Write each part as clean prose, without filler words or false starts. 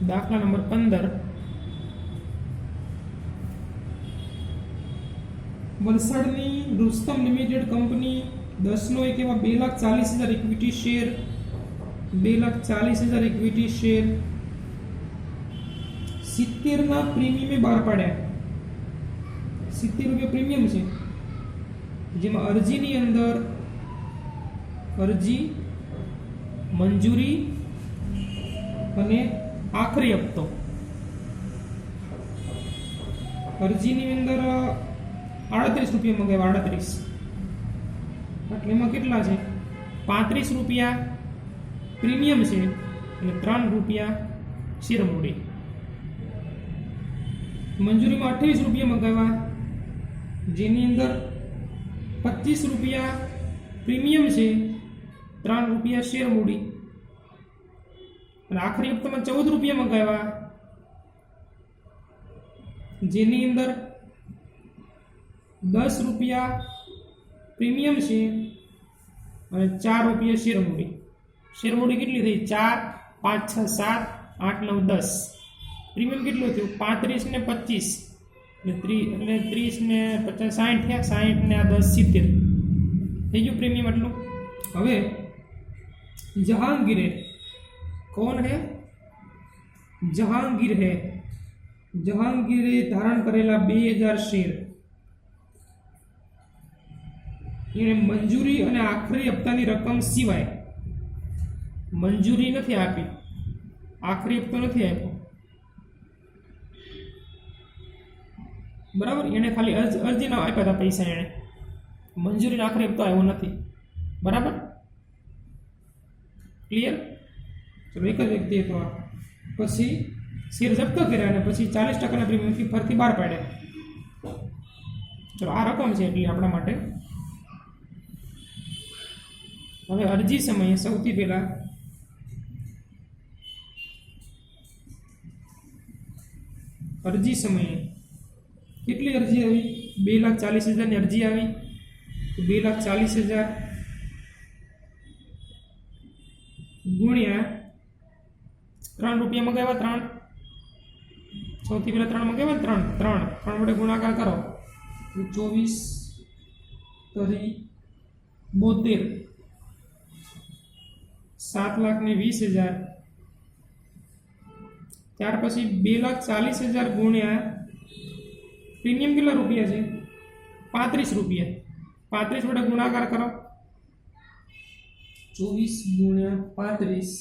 દાખલા number 15 વલસાડની Rustam limited company 10 એક એવા 2,40,000 ઇક્વિટી શેર 2,40,000 ઇક્વિટી શેર 70 ના પ્રીમિયમે બહાર પાડ્યા। 70 રૂપિયા પ્રીમિયમ છે, જેમાં અરજીની અંદર અરજી, મંજૂરી અને આખરી હપ્તો। અરજીની અંદર 38 રૂપિયા મંગાવ્યા, 38 એટલે એમાં કેટલા છે? 35 રૂપિયા પ્રીમિયમ છે અને 3 રૂપિયા શેરમૂડી। મંજૂરીમાં 28 રૂપિયા મંગાવ્યા, જેની અંદર 25 રૂપિયા પ્રીમિયમ છે, 3 રૂપિયા શેરમૂડી। અને આખરી હપ્તામાં 14 રૂપિયા મંગાવ્યા, જેની અંદર 10 રૂપિયા પ્રીમિયમ છે અને 4 રૂપિયા શેરમૂડી। શેરમૂડી કેટલી થઈ? 4, 5, 6, 7, 8, 9, 10। પ્રીમિયમ કેટલું થયું? 35 ને 25 એટલે 30 ને 50 60 થયા, 60 ને 10 70 થઈ ગયું પ્રીમિયમ એટલું। હવે जहांगीर कौन है? जहांगीर है। जहांगीरे धारण करेला 2000 शेर એને મંજૂરી અને આખરી હપ્તાની રકમ સિવાય મંજૂરી નથી આપી, આખરી હપ્તો નથી આપ્યો, બરાબર? એને ખાલી અરજીના આપ્યા હતા પૈસા, એને મંજૂરીનો આખરી હપ્તો આવ્યો નથી, બરાબર? ક્લિયર? ચલો, એક જ વ્યક્તિ હતો આ। પછી શેર જપ્ત કર્યા અને પછી 40% પ્રીમિયમથી ફરતી બહાર પાડ્યા। ચલો, આ રકમ છે એટલી આપણા માટે। હવે અરજી સમયે સૌથી પહેલા અરજી સમયે કેટલી અરજી આવી? 2,40,000 ની અરજી આવી, 2,40,000 ગુણ્યા 3 રૂપિયા મંગાવ્યા, 3 સૌથી પહેલા 3 મંગાવ્યા, 3 વડે ગુણાકાર કરો, 24 72 7,20,000। ત્યાર પછી 2,40,000 ગુણ્યા પ્રીમિયમ કેટલા રૂપિયા છે? 35 રૂપિયા। 35 વડે ગુણાકાર કરો, 24 ગુણ્યા 35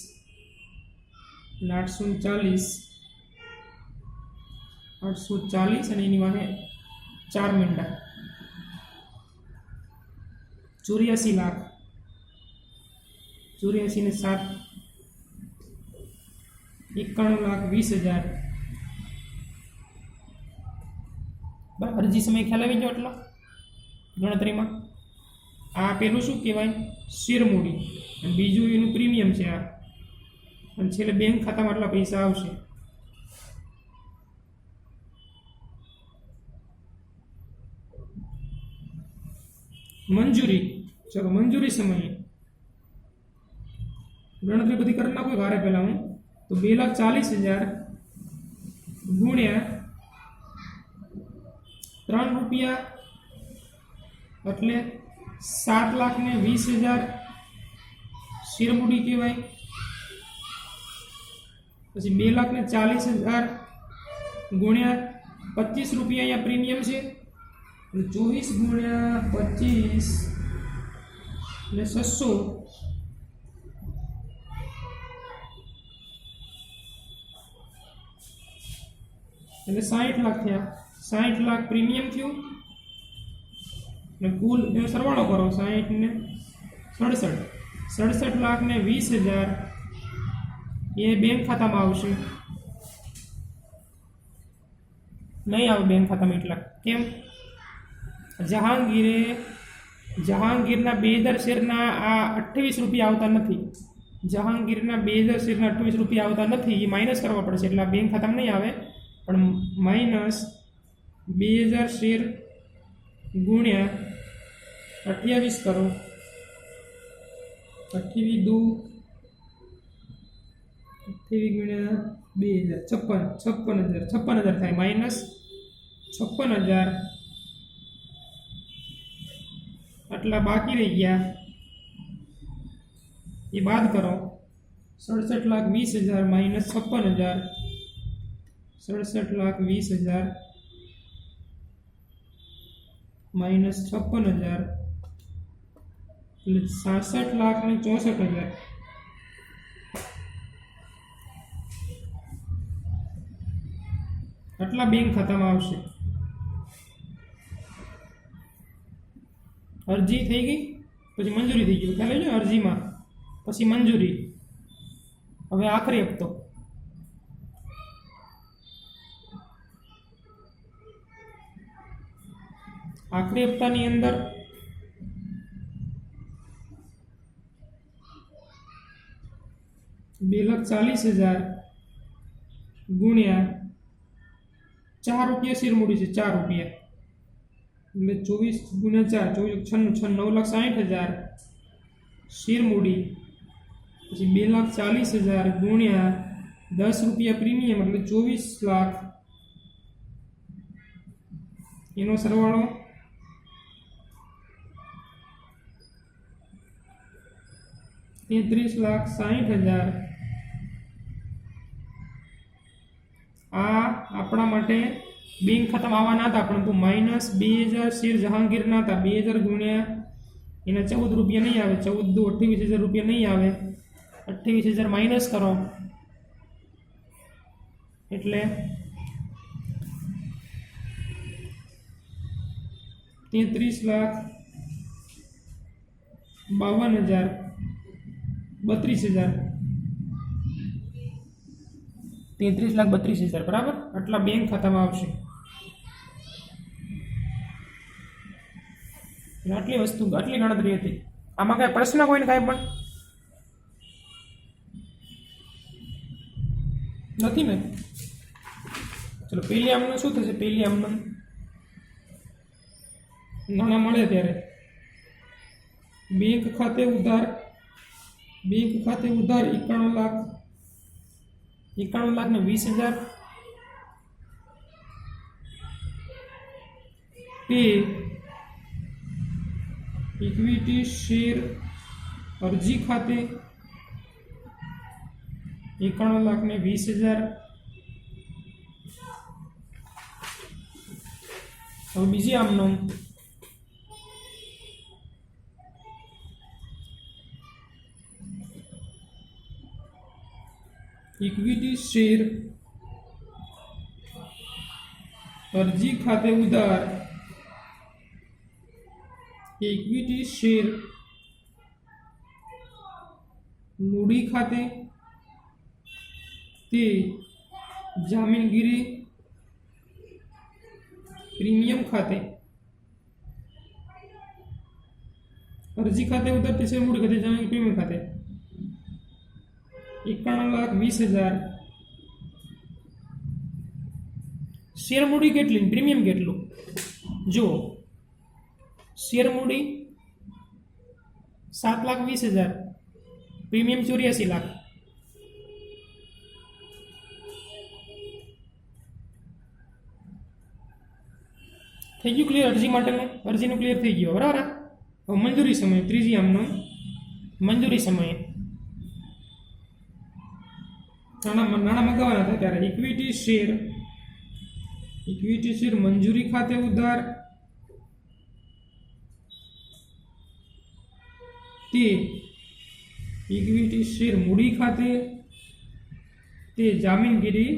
840 અને એની વાહે 4 મીંડા 84 લાખ। 84 ને 7 91,20,000। અરજી સમય ખ્યાલ આવી ગયો એટલો ગણતરીમાં? આ પેલું શું કહેવાય? શેરમૂડી, અને બીજું એનું પ્રીમિયમ છે આ, અને છેલ્લે બેંક ખાતામાં આટલા પૈસા આવશે। મંજૂરી, ચલો મંજૂરી સમયે ગણતરી બધી કરી નાખો વારે પહેલા હું તો 2,40,000 ગુણ્યા 3 રૂપિયા એટલે 7,20,000 શેરમૂડી કહેવાય। પછી 2,40,000 ગુણ્યા 25 રૂપિયા અહીંયા પ્રીમિયમ છે, 24 ગુણ્યા 25 એટલે 600 એટલે 60 લાખ થયા। 60 લાખ પ્રીમિયમ થયું ને કુલ એનો સરવાળો કરો, 60 ને 67,20,000 એ બેંક ખાતામાં આવશે। નહીં આવે બેંક ખાતામાં એટલા, કેમ? જહાંગીરના 2000 શેરના આ 28 રૂપિયા આવતા નથી। જહાંગીરના 2000 શેરના 28 રૂપિયા આવતા નથી, એ માઇનસ કરવા પડશે, એટલે બેંક ખાતામાં નહીં આવે, પણ માઇનસ 2000 શેર ગુણ્યા 28 કરો, 28 2 28 ગુણ્યા 2000 56,000 થાય માઇનસ 56,000 આટલા બાકી રહી ગયા એ બાદ કરો 67,20,000 માઇનસ 56,000 67,20,000 માઇનસ 56,000 એટલે 66,64,000 આટલા બેંક ખાતામાં આવશે અરજી થઈ ગઈ પછી મંજૂરી થઈ ગઈ ખ્યાલ છે અરજીમાં પછી મંજૂરી હવે આખરી હપ્તો આખરી હપ્તાની અંદર ₹2,40,000 ગુણ્યા 4 રૂપિયા શેર મૂડી છે 4 રૂપિયા એટલે 24 ગુણ્યા 4 24 9,60,000 શેર મૂડી પછી 2,40,000 ગુણ્યા 10 રૂપિયા પ્રીમિયમ એટલે 24 લાખ એનો સરવાળો 33,60,000 આ આપણા માટે બેંક ખાતામાં આવવાના હતા પરંતુ માઇનસ 2,000 શેર જહાંગીરના હતા 2,000 ગુણ્યા એના 14 રૂપિયા નહીં આવે 14 દુ 28,000 રૂપિયા નહીં આવે 28,000 માઇનસ કરો એટલે 33,52,000 32,000 33,32,000 બરાબર આટલા બેંક ખાતામાં આવશે આટલી વસ્તુ આટલી ગણતરી હતી આમાં કાંઈ પ્રશ્ન કોઈને કાંઈ પણ નથી ને ચલો પહેલી આમનું શું થશે પહેલી આમનું નાણાં મળે ત્યારે બેંક ખાતે ઉધાર 91,20,000 पे इक्विटी शेर अरजी खाते 91,20,000 હવે બીજી આમનો इक्विटी शेर अर्जी खाते उधार इक्विटी शेर मूडी खाते ते जामीनगिरी प्रीमियम खाते अर्जी खाते उधार ते शेर मूडी खाते जामीन प्रीमियम खाते 91,20,000 शेर मूडी કેટલી પ્રીમિયમ કેટલું જો શેર મૂડી 7,20,000 પ્રીમિયમ 84 લાખ થઈ ગયું ક્લિયર અરજી માટેનું અરજીનું ક્લિયર થઈ ગયું બરાબર હવે મંજૂરી સમય ત્રીજી આમનો મંજૂરી સમય નાણાં મંગાવવાના હતા ત્યારે ઇક્વિટી શેર મંજૂરી ખાતે ઉધાર તે ઇક્વિટી શેર મૂડી ખાતે તે જામીનગીરી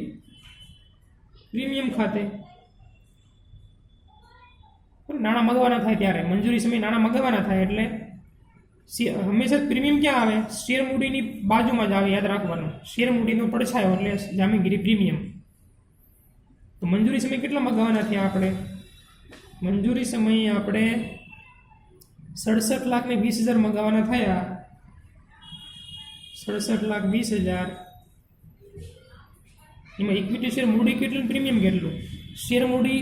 પ્રીમિયમ ખાતે નાણાં મગાવવાના થાય ત્યારે મંજૂરી સમય નાણાં મગાવવાના થાય એટલે હંમેશા પ્રીમિયમ ક્યાં આવે શેર મૂડીની બાજુમાં જ આવે યાદ રાખવાનું શેર મૂડીનો પડછાયો એટલે જામીનગીરી પ્રીમિયમ તો મંજૂરી સમય કેટલા મગાવવાના થયા આપણે મંજૂરી સમયે આપણે 67,20,000 મગાવવાના થયા 67,20,000 એમાં ઇક્વિટી શેર મૂડી કેટલું પ્રીમિયમ કેટલું શેર મૂડી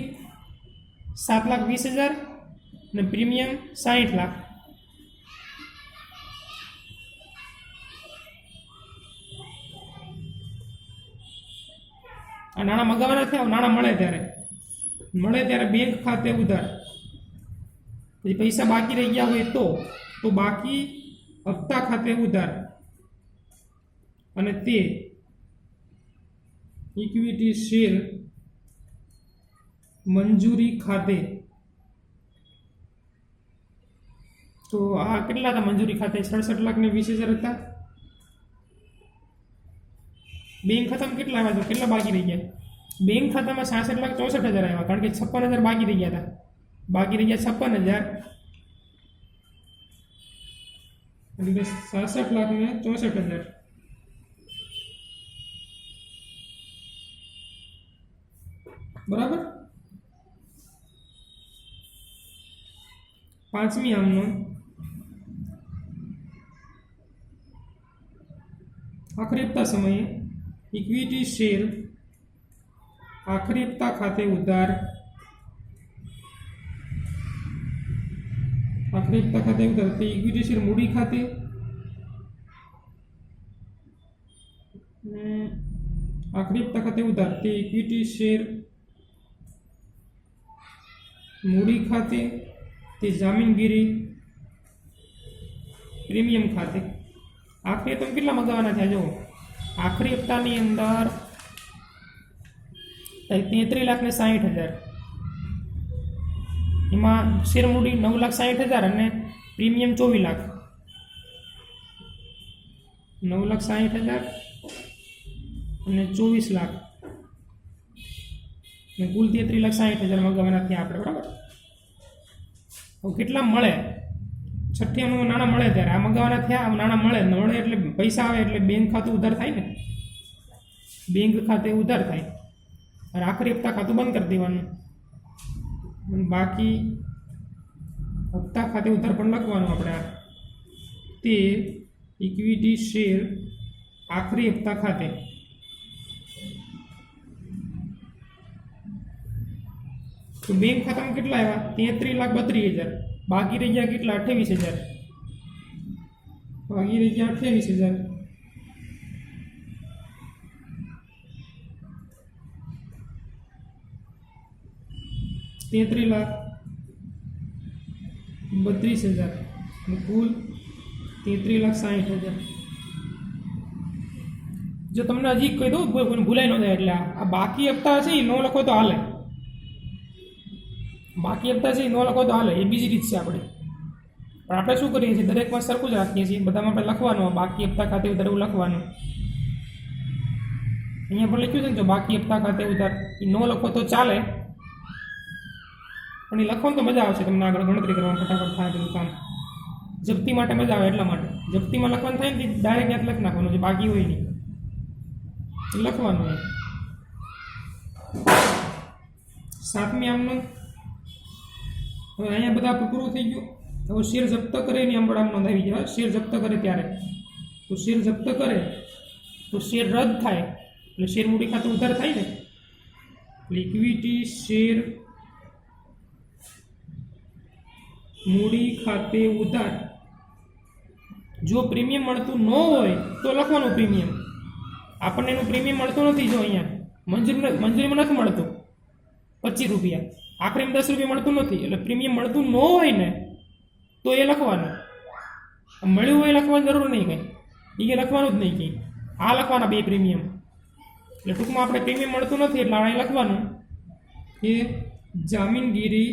7,20,000 અને પ્રીમિયમ 60 લાખ આ નાણાં મગાવવાના થયા, નાણાં મળે ત્યારે બેંક ખાતે ઉધાર. પછી પૈસા બાકી રહી ગયા હોય તો બાકી હપ્તા ખાતે ઉધાર, અને તે ઇક્વિટી શેર મંજૂરી ખાતે. તો આ કેટલા હતા મંજૂરી ખાતે? 67,20,000 હતા. બેંક ખાતામાં કેટલા આવ્યા? તો કેટલા બાકી રહી ગયા? બેંક ખાતામાં 66,64,000 આવ્યા, કારણ કે 56,000 બાકી રહી ગયા હતા. બાકી રહી ગયા 56,000, એટલે 66,64,000. બરાબર. પાંચમી આમનો આખરી હપ્તા સમયે ઇક્વિટી શેર આખરી હપ્તા ખાતે ઉધાર. આખરી હપ્તા ખાતે ઉધાર તે ઇક્વિટી શેર મૂડી ખાતે, આખરી હપ્તા ખાતે ઉધાર તે ઇક્વિટી શેર મૂડી ખાતે, તે જામીનગીરી પ્રીમિયમ ખાતે. આખરી તમે કેટલા મગાવવાના થયા? જો આખરી હપ્તાની અંદર 33,60,000, એમાં શેર મૂડી 9,60,000 અને પ્રીમિયમ 24 લાખ. 9,60,000 અને 24 લાખ, અને કુલ 33,60,000 મગાવવાના થયા આપણે. બરાબર. હવે કેટલા મળે? છઠ્ઠીનું નાણાં મળે ત્યારે આ મગાવવાના થયા. નાણાં મળે એટલે પૈસા આવે એટલે બેંક ખાતું ઉધાર થાય ને, બેંક ખાતે ઉધાર થાય, અને આખરી હપ્તા ખાતું બંધ કરી દેવાનું. બાકી હપ્તા ખાતે ઉધાર પણ લખવાનું આપણે. તે ઇક્વિટી શેર આખરી હપ્તા ખાતે. તો બેંક ખાતામાં કેટલા આવ્યા? 33,32,000. બાકી રહી ગયા કેટલા? 28,000. બાકી રહી ગયા 28,000. $33,32,000 કુલ 33,60,000. જો તમને હજી કહી દઉં, ભૂલાઈ ન જાય એટલે આ બાકી હપ્તા છે એ ન લખો તો હાલે. બાકી હપ્તા છે એ ન લખો તો હાલે, એ બીજી રીત છે આપણે. પણ આપણે શું કરીએ છીએ? દરેકમાં સરખું જ રાખીએ છીએ. બધામાં આપણે લખવાનું બાકી હપ્તા ખાતે ઉધાર એવું લખવાનું. અહીંયા પણ લખ્યું છે ને, જો બાકી હપ્તા ખાતે ઉધાર એ ન લખો તો ચાલે, પણ એ લખવાનું તો મજા આવશે તમને. આગળ ગણતરી કરવામાં ફટાફટ થાય બધું કામ. જપ્તી માટે મજા આવે એટલા માટે. જપ્તીમાં લખવાનું થાય ને ડાયરેક્ટ યાદ લખી નાખવાનું, જે બાકી હોય નહીં લખવાનું હોય. સાતમી આમનું હવે અહીંયા બધા પૂરું થઈ ગયું. હવે શેર જપ્ત કરે એની આમનો આવી જાય. શેર જપ્ત કરે ત્યારે તો શેર જપ્ત કરે તો શેર રદ થાય એટલે શેર મૂડી ખાતે ઉધાર થાય ને. ઇક્વિટી શેર મૂડી ખાતે ઉધાર. જો પ્રીમિયમ મળતું ન હોય તો લખવાનું પ્રીમિયમ. આપણને એનું પ્રીમિયમ મળતું નથી. જો અહીંયા મંજૂરીમાં નથી મળતું 25 રૂપિયા, આખરીમાં 10 રૂપિયા મળતું નથી, એટલે પ્રીમિયમ મળતું ન હોય ને તો એ લખવાનું. મળ્યું હોય લખવાની જરૂર નહીં કંઈ, એ લખવાનું જ નહીં કંઈ. આ લખવાના બે પ્રીમિયમ. એટલે ટૂંકમાં આપણે પ્રીમિયમ મળતું નથી એટલે આ લખવાનું કે જામીનગીરી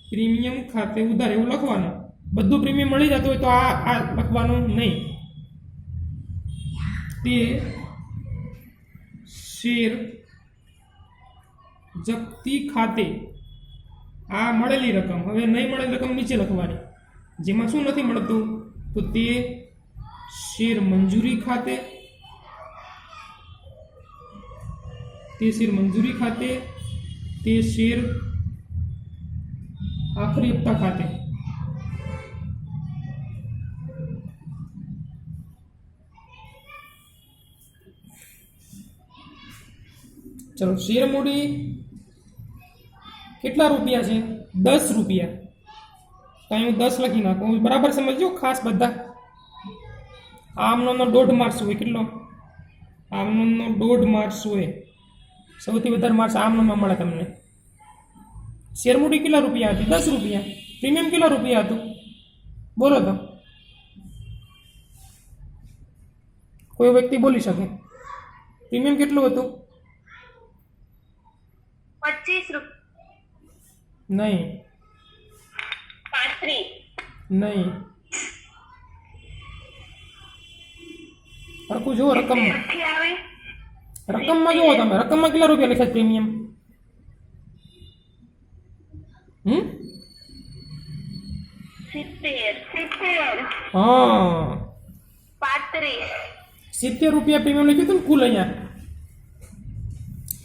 પ્રીમિયમ ખાતે ઉધાર એવું લખવાનું. બધું પ્રીમિયમ મળી જતું હોય તો આ લખવાનું નહીં. તે શેર જપ્તી ખાતે. આ મળેલી રકમ. હવે નહીં મળેલી રકમ નીચે લખવાની. જેમાં શું નથી મળતું તો તે શેર મંજૂરી ખાતે, તે શેર મંજૂરી ખાતે, તે શેર આખરી હપ્તા ખાતે. ચલો, શેર મૂડી કેટલા રૂપિયા છે? 10 રૂપિયા. તો અહીં હું 10 લખી નાખું. બરાબર સમજો ખાસ બધા. આમનો 1.5 માર્ક્સ હોય. કેટલો? આમનોમનો 1.5 માર્ક્સ હોય, સૌથી વધારે માર્ક્સ આમનોમમાં મળે તમને. શેર મૂડી કેટલા રૂપિયા હતી? 10 રૂપિયા. પ્રીમિયમ કેટલા રૂપિયા હતું? બોલો તો, કોઈ વ્યક્તિ બોલી શકે. પ્રીમિયમ કેટલું હતું? 25 રૂપિયા. નહીં 35. નહીં, સરખું જુઓ રકમમાં. આવે રકમમાં જુઓ તમે, રકમમાં કેટલા રૂપિયા લખ્યા પ્રીમિયમ? હમ 70. હા 35. 70 રૂપિયા પ્રીમિયમ લખ્યું હતું ને કુલ. અહીંયા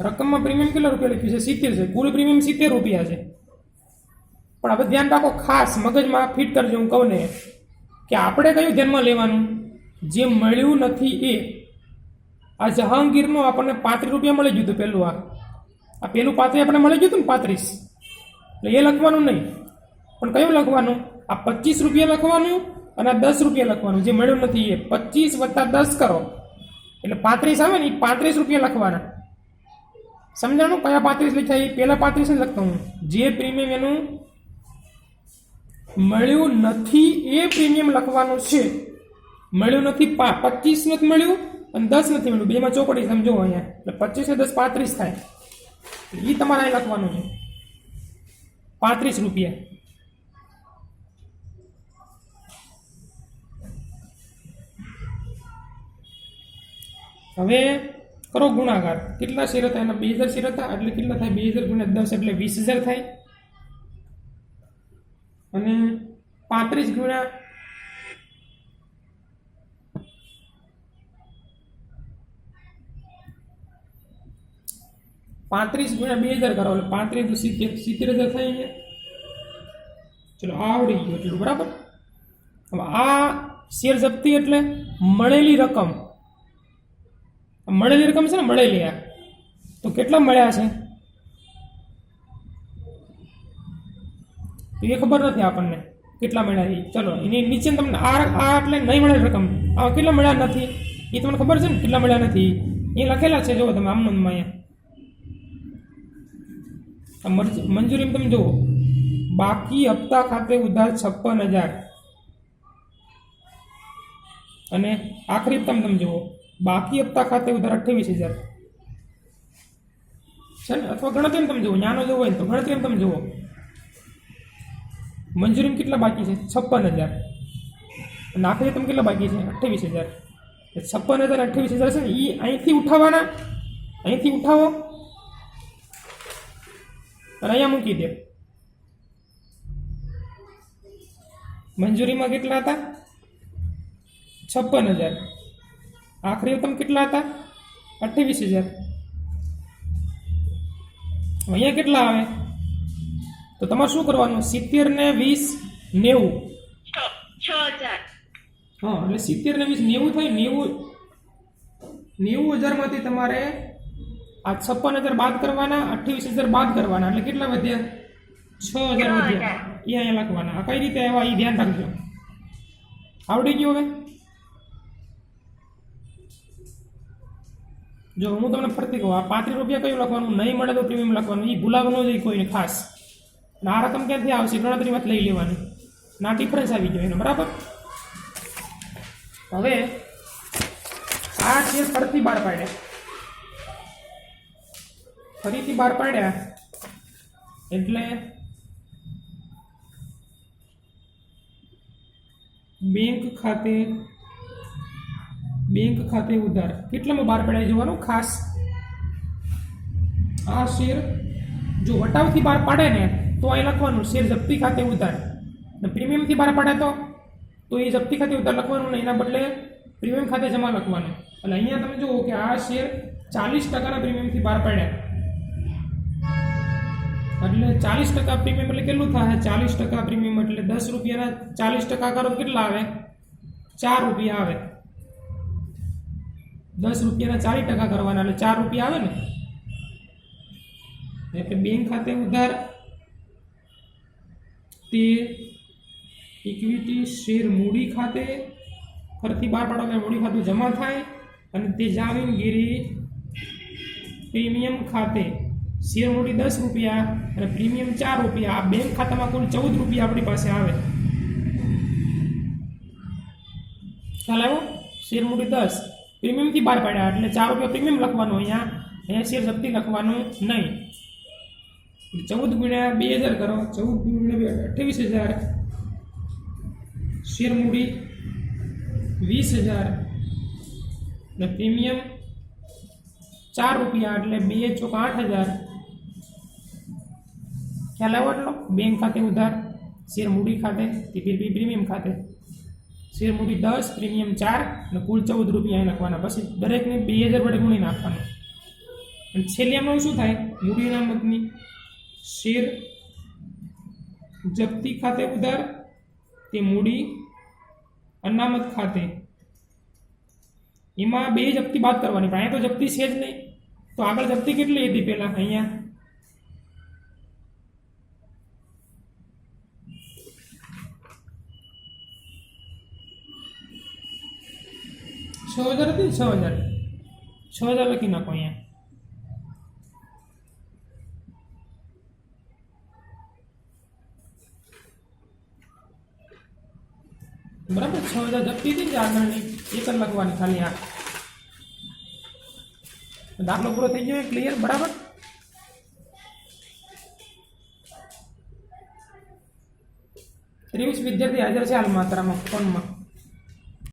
રકમમાં પ્રીમિયમ કેટલા રૂપિયા લખ્યું છે? 70 છે. કુલ પ્રીમિયમ 70 રૂપિયા છે. પણ હવે ધ્યાન રાખો, ખાસ મગજમાં ફિટ કરજો. હું કહું ને કે આપણે કયું ધ્યાનમાં લેવાનું? જે મળ્યું નથી એ. આ જહાંગીરનું આપણને 35 રૂપિયા મળી ગયું હતું પહેલું. આ પહેલું 35 આપણે મળી ગયું હતું ને 35, એટલે એ લખવાનું નહીં. પણ કયું લખવાનું? આ 25 રૂપિયા લખવાનું અને આ 10 રૂપિયા લખવાનું. જે મળ્યું નથી એ 25 + 10 કરો એટલે 35 આવે ને, એ 35 રૂપિયા લખવાના. સમજાણું? કયા 35 લખ્યા? એ પહેલા 35 લખતો હું. જે પ્રીમિયમ એનું મળ્યું નથી એ પ્રીમિયમ લખવાનું છે. મળ્યું નથી, 25 નથી મળ્યું અને 10 નથી મળ્યું, બેમાં ચોપડી સમજો અહીંયા. એટલે 25 ને 10 35 થાય. એ તમારે અહીં લખવાનું છે 35 રૂપિયા. હવે કરો ગુણાકાર. કેટલા શેર હતા? એના 2000 શેર હતા, એટલે કેટલા થાય? 2000 × 10 એટલે 20000 થાય. અને 35 ગુણ્યા 2000 કરો એટલે 35 × 70 70,000 થાય અહીંયા. ચલો આવડી ગયું એટલું, બરાબર. હવે આ શેર જપ્તી એટલે મળેલી રકમ. મળેલી રકમ છે ને, મળેલી. આ તો કેટલા મળ્યા છે તો એ ખબર નથી આપણને કેટલા મળ્યા એ. ચલો એની નીચે તમને આ એટલે નહીં મળેલી રકમ, આ કેટલા મળ્યા નથી એ તમને ખબર છે ને, કેટલા મળ્યા નથી એ લખેલા છે. જુઓ તમે આમનોમમાં અહીંયા મંજૂરી તમે જુઓ. બાકી હપ્તા ખાતે ઉધાર 56,000 અને આખરી હપ્તા તમે જુઓ. બાકી હપ્તા ખાતે ઉધાર 28,000 છે ને. અથવા ગણતરી તમે જુઓ, નાનો જુઓ હોય તો ગણતરી તમે જુઓ. મંજૂરી કેટલા બાકી છે? 56,000 અને આખરી તમે કેટલા બાકી છે? 28,000. 56,000 અને 28,000 છે ને, એ અહીંથી ઉઠાવવાના. અહીંથી ઉઠાવો અને અહીંયા મૂકી દે. મંજૂરીમાં કેટલા હતા? 56,000. આખરી રકમ કેટલા હતા? 28,000. અહીંયા કેટલા આવે? તો તમારે શું કરવાનું? 70 ને 20 90. 6,000. હા, એટલે 70 ને 20 90 થાય. 90,000 માંથી તમારે આ 56,000 બાદ કરવાના, 28,000 બાદ કરવાના, એટલે કેટલા વધ્યા? 6,000 વધ્યા. એ અહીંયા લખવાના. આ કઈ રીતે આવ્યા એ ધ્યાન રાખજો. આવડી ગયું? હવે જો હું તમને ફરતી કહું, આ 35 રૂપિયા કયું લખવાનું? નહીં મળે તો પ્રીમિયમ લખવાનું. એ ભૂલાવવાનું જોઈએ કોઈને ખાસ. અને આ રકમ ક્યાંથી આવશે? ગણતરીમાં લઈ લેવાની. ના ડિફરન્સ આવી ગયો એનો, બરાબર. હવે આ શેર ફરીથી બહાર પાડ્યા. ફરીથી બહાર પાડ્યા એટલે બેંક ખાતે ઉધાર. કેટલામાં બહાર પડાય જોવાનું ખાસ. આ શેર જો વટાવથી બહાર પાડે ને તો અહીં લખવાનું શેર જપ્તી ખાતે ઉધાર. ને પ્રીમિયમથી બહાર પાડે તો એ જપ્તી ખાતે ઉધાર લખવાનું ને એના બદલે પ્રીમિયમ ખાતે જમા લખવાનું. એટલે અહીંયા તમે જુઓ કે આ શેર 40% પ્રીમિયમથી બહાર પાડ્યા. એટલે 40% પ્રીમિયમ એટલે કેટલું થાય? 40% પ્રીમિયમ એટલે 10 રૂપિયાના 40% કરો કેટલા આવે? 4 રૂપિયા આવે. 10 રૂપિયાના 40% કરવાના એટલે 4 રૂપિયા આવે ને. એટલે બેંક ખાતે ઉધાર તે ઇક્વિટી શેર મૂડી ખાતે ફરીથી બહાર પાડો એટલે મૂડી ખાતું જમા થાય. અને તે જામીનગીરી પ્રીમિયમ ખાતે શેર મૂડી 10 રૂપિયા અને પ્રીમિયમ 4 રૂપિયા, આ બેંક ખાતામાં કુલ 14 રૂપિયા આપણી પાસે આવે. ખ્યાલ આવ્યો? શેર મૂડી 10 પ્રીમિયમથી બહાર પાડ્યા એટલે 4 રૂપિયા પ્રીમિયમ લખવાનું, અહીંયા શેર જપ્તી લખવાનું નહીં. 14 ગુણ્યા 2000 કરો, 14 ગુણ્યા 28,000, શેર મૂડી 20,000 ને પ્રીમિયમ 4 રૂપિયા એટલે 2 ચોક 8,000. ખ્યાલ આવ્યો? એટલો બેંક ખાતે ઉધાર, શેર મૂડી ખાતે, પ્રીમિયમ ખાતે. શેર મૂડી 10, પ્રીમિયમ 4 અને કુલ 14 રૂપિયા લખવાના. પછી દરેકને 2000 વડે ગુણી નાખવાનું. અને છેલ્લી આમાં શું થાય? મૂડી અનામતની શેર જપ્તી ખાતે ઉધાર, તે મૂડી અનામત ખાતે, એમાં 2 જપ્તી બાદ કરવાની. પણ અહીંયા તો જપ્તી છે જ નહીં, તો આગળ જપ્તી કેટલી હતી પહેલાં? અહીંયા 6,000 હતી ને? 6,000 લખી નાખો અહીંયા. બરાબર, 6,000 જપ્તી હતી ને આગળની, એક જ લખવાની ખાલી. આ દાખલો પૂરો થઈ ગયો. ક્લિયર? બરાબર. ત્રેવીસ વિદ્યાર્થી હાજર છે હાલ માત્રામાં ફોનમાં.